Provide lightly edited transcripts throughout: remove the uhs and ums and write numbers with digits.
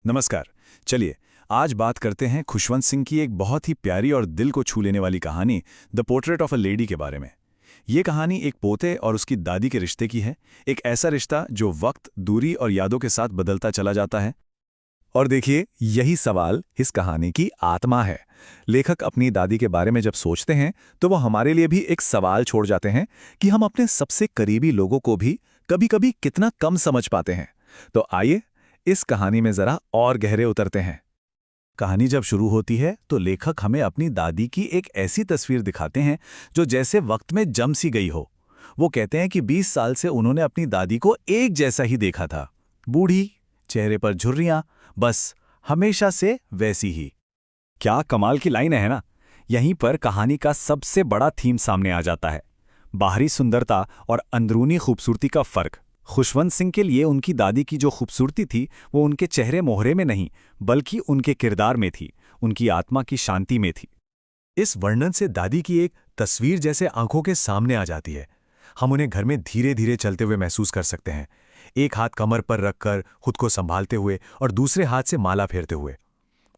नमस्कार। चलिए आज बात करते हैं खुशवंत सिंह की एक बहुत ही प्यारी और दिल को छू लेने वाली कहानी the portrait of a lady के बारे में। ये कहानी एक पोते और उसकी दादी के रिश्ते की है। एक ऐसा रिश्ता जो वक्त, दूरी और यादों के साथ बदलता चला जाता है। और देखिए, यही सवाल इस कहानी की आत्मा है। लेखक अपनी दादी के बारे में जब सोचते हैं तो वो हमारे लिए भी एक सवाल छोड़ जाते हैं कि हम अपने सबसे करीबी लोगों को भी कभी-कभी कितना कम समझ पाते हैं। तो आइए इस कहानी में जरा और गहरे उतरते हैं। कहानी जब शुरू होती है तो लेखक हमें अपनी दादी की एक ऐसी तस्वीर दिखाते हैं जो जैसे वक्त में जम सी गई हो। वो कहते हैं कि 20 साल से उन्होंने अपनी दादी को एक जैसा ही देखा था। बूढ़ी, चेहरे पर झुर्रियां, बस हमेशा से वैसी ही। क्या कमाल की लाइन है ना। यहीं पर कहानी का सबसे बड़ा थीम सामने आ जाता है। बाहरी सुंदरता और अंदरूनी खूबसूरती का फर्क। खुशवंत सिंह के लिए उनकी दादी की जो खूबसूरती थी वो उनके चेहरे मोहरे में नहीं बल्कि उनके किरदार में थी, उनकी आत्मा की शांति में थी। इस वर्णन से दादी की एक तस्वीर जैसे आंखों के सामने आ जाती है। हम उन्हें घर में धीरे धीरे चलते हुए महसूस कर सकते हैं, एक हाथ कमर पर रखकर खुद को संभालते हुए और दूसरे हाथ से माला फेरते हुए।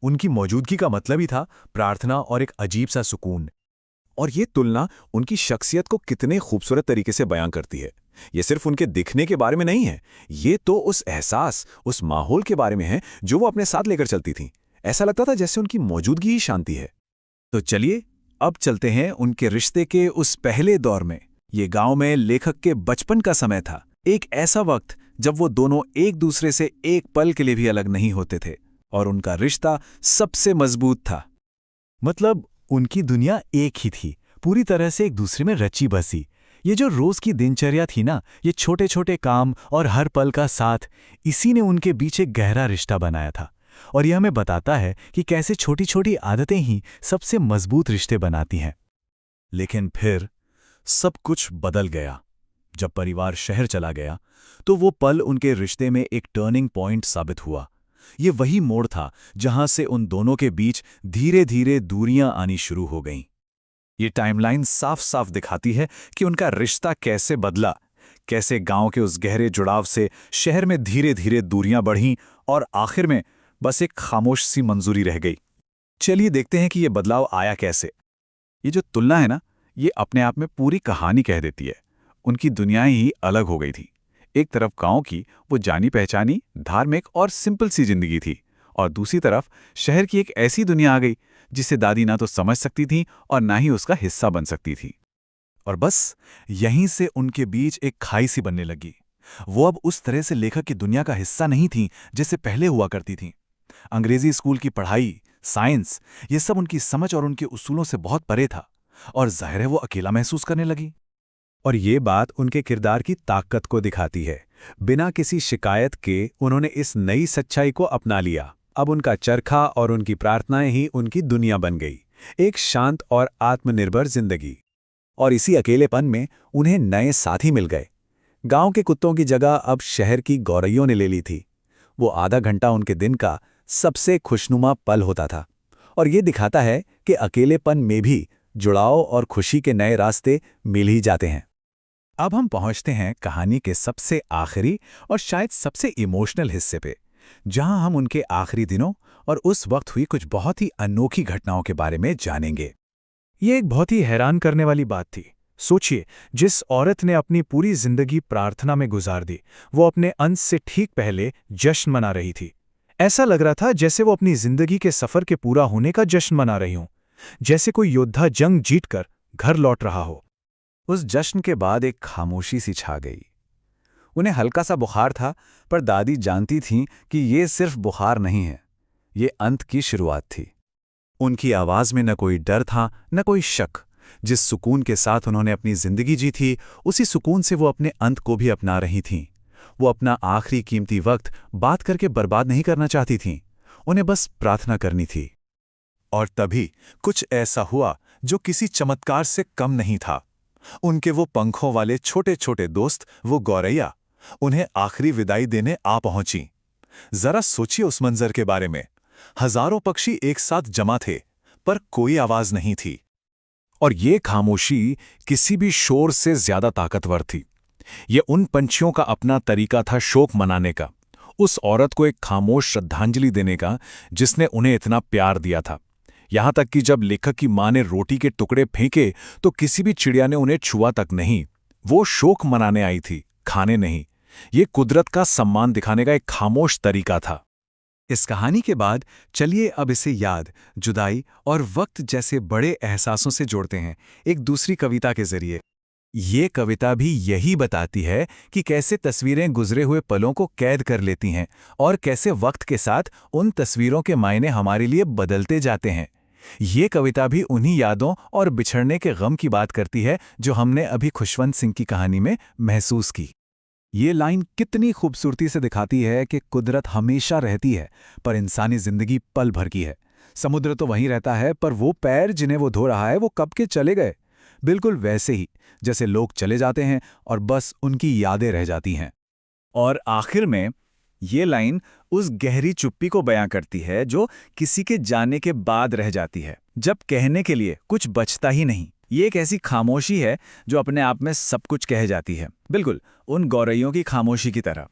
उनकी मौजूदगी का मतलब ही था प्रार्थना और एक अजीब सा सुकून। और ये तुलना उनकी शख्सियत को कितने खूबसूरत तरीके से बयां करती है। ये सिर्फ उनके दिखने के बारे में नहीं है, ये तो उस एहसास, उस माहौल के बारे में है जो वो अपने साथ लेकर चलती थीं। ऐसा लगता था जैसे उनकी मौजूदगी ही शांति है। तो चलिए अब चलते हैं उनके रिश्ते के उस पहले दौर में। ये गांव में लेखक के बचपन का समय था, एक ऐसा वक्त जब वो दोनों एक दूसरे से एक पल के लिए भी अलग नहीं होते थे और उनका रिश्ता सबसे मजबूत था। मतलब उनकी दुनिया एक ही थी, पूरी तरह से एक दूसरे में रची बसी। ये जो रोज की दिनचर्या थी ना, ये छोटे छोटे काम और हर पल का साथ, इसी ने उनके बीच एक गहरा रिश्ता बनाया था। और यह हमें बताता है कि कैसे छोटी छोटी आदतें ही सबसे मजबूत रिश्ते बनाती हैं। लेकिन फिर सब कुछ बदल गया। जब परिवार शहर चला गया तो वो पल उनके रिश्ते में एक टर्निंग पॉइंट साबित हुआ। ये वही मोड़ था जहां से उन दोनों के बीच धीरे धीरे दूरियां आनी शुरू हो गईं। ये टाइमलाइन साफ साफ दिखाती है कि उनका रिश्ता कैसे बदला, कैसे गांव के उस गहरे जुड़ाव से शहर में धीरे धीरे दूरियां बढ़ीं और आखिर में बस एक खामोश सी मंजूरी रह गई। चलिए देखते हैं कि ये बदलाव आया कैसे। ये जो तुलना है ना, ये अपने आप में पूरी कहानी कह देती है। उनकी दुनियाएं ही अलग हो गई थी। एक तरफ गांव की वो जानी पहचानी, धार्मिक और सिंपल सी जिंदगी थी, और दूसरी तरफ शहर की एक ऐसी दुनिया आ गई जिसे दादी ना तो समझ सकती थी और ना ही उसका हिस्सा बन सकती थी। और बस यहीं से उनके बीच एक खाई सी बनने लगी। वो अब उस तरह से लेखक की दुनिया का हिस्सा नहीं थी जैसे पहले हुआ करती थीं। अंग्रेजी स्कूल की पढ़ाई, साइंस, ये सब उनकी समझ और उनके उसूलों से बहुत परे था, और जाहिर है वो अकेला महसूस करने लगी। और ये बात उनके किरदार की ताकत को दिखाती है। बिना किसी शिकायत के उन्होंने इस नई सच्चाई को अपना लिया। अब उनका चरखा और उनकी प्रार्थनाएं ही उनकी दुनिया बन गई, एक शांत और आत्मनिर्भर जिंदगी। और इसी अकेलेपन में उन्हें नए साथी मिल गए। गांव के कुत्तों की जगह अब शहर की गौरैयों ने ले ली थी। वो आधा घंटा उनके दिन का सबसे खुशनुमा पल होता था। और ये दिखाता है कि अकेलेपन में भी जुड़ाव और खुशी के नए रास्ते मिल ही जाते हैं। अब हम पहुंचते हैं कहानी के सबसे आखिरी और शायद सबसे इमोशनल हिस्से पे, जहां हम उनके आखिरी दिनों और उस वक्त हुई कुछ बहुत ही अनोखी घटनाओं के बारे में जानेंगे। ये एक बहुत ही हैरान करने वाली बात थी। सोचिए, जिस औरत ने अपनी पूरी जिंदगी प्रार्थना में गुजार दी, वो अपने अंत से ठीक पहले जश्न मना रही थी। ऐसा लग रहा था जैसे वो अपनी जिंदगी के सफर के पूरा होने का जश्न मना रही हूं, जैसे कोई योद्धा जंग जीतकर घर लौट रहा हो। उस जश्न के बाद एक खामोशी सी छा गई। उन्हें हल्का सा बुखार था, पर दादी जानती थीं कि ये सिर्फ बुखार नहीं है, ये अंत की शुरुआत थी। उनकी आवाज में न कोई डर था, न कोई शक। जिस सुकून के साथ उन्होंने अपनी जिंदगी जी थी, उसी सुकून से वो अपने अंत को भी अपना रही थीं। वो अपना आखिरी कीमती वक्त बात करके बर्बाद नहीं करना चाहती थीं, उन्हें बस प्रार्थना करनी थी। और तभी कुछ ऐसा हुआ जो किसी चमत्कार से कम नहीं था। उनके वो पंखों वाले छोटे छोटे दोस्त, वो गौरैया, उन्हें आखिरी विदाई देने आ पहुंची। जरा सोचिए उस मंजर के बारे में। हजारों पक्षी एक साथ जमा थे, पर कोई आवाज नहीं थी। और ये खामोशी किसी भी शोर से ज्यादा ताकतवर थी। ये उन पंछियों का अपना तरीका था शोक मनाने का। उस औरत को एक खामोश श्रद्धांजलि देने का जिसने उन्हें इतना प्यार दिया था। यहां तक कि जब लेखक की मां ने रोटी के टुकड़े फेंके तो किसी भी चिड़िया ने उन्हें छुआ तक नहीं। वो शोक मनाने आई थी, खाने नहीं। ये कुदरत का सम्मान दिखाने का एक खामोश तरीका था। इस कहानी के बाद चलिए अब इसे याद, जुदाई और वक्त जैसे बड़े एहसासों से जोड़ते हैं एक दूसरी कविता के जरिए। ये कविता भी यही बताती है कि कैसे तस्वीरें गुजरे हुए पलों को कैद कर लेती हैं और कैसे वक्त के साथ उन तस्वीरों के मायने हमारे लिए बदलते जाते हैं। ये कविता भी उन्हीं यादों और बिछड़ने के गम की बात करती है जो हमने अभी खुशवंत सिंह की कहानी में महसूस की। ये लाइन कितनी खूबसूरती से दिखाती है कि कुदरत हमेशा रहती है, पर इंसानी जिंदगी पल भर की है। समुद्र तो वहीं रहता है, पर वो पैर जिन्हें वो धो रहा है वो कब के चले गए। बिल्कुल वैसे ही जैसे लोग चले जाते हैं और बस उनकी यादें रह जाती हैं। और आखिर में ये लाइन उस गहरी चुप्पी को बयां करती है जो किसी के जाने के बाद रह जाती है, जब कहने के लिए कुछ बचता ही नहीं। ये एक ऐसी खामोशी है जो अपने आप में सब कुछ कह जाती है, बिल्कुल उन गौरैयों की खामोशी की तरह।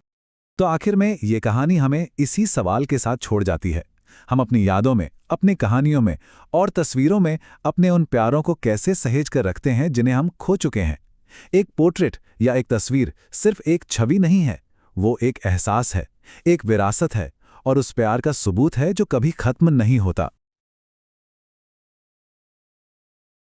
तो आखिर में ये कहानी हमें इसी सवाल के साथ छोड़ जाती है, हम अपनी यादों में, अपनी कहानियों में और तस्वीरों में अपने उन प्यारों को कैसे सहेज कर रखते हैं जिन्हें हम खो चुके हैं। एक पोर्ट्रेट या एक तस्वीर सिर्फ एक छवि नहीं है, वो एक एहसास है, एक विरासत है और उस प्यार का सबूत है जो कभी खत्म नहीं होता।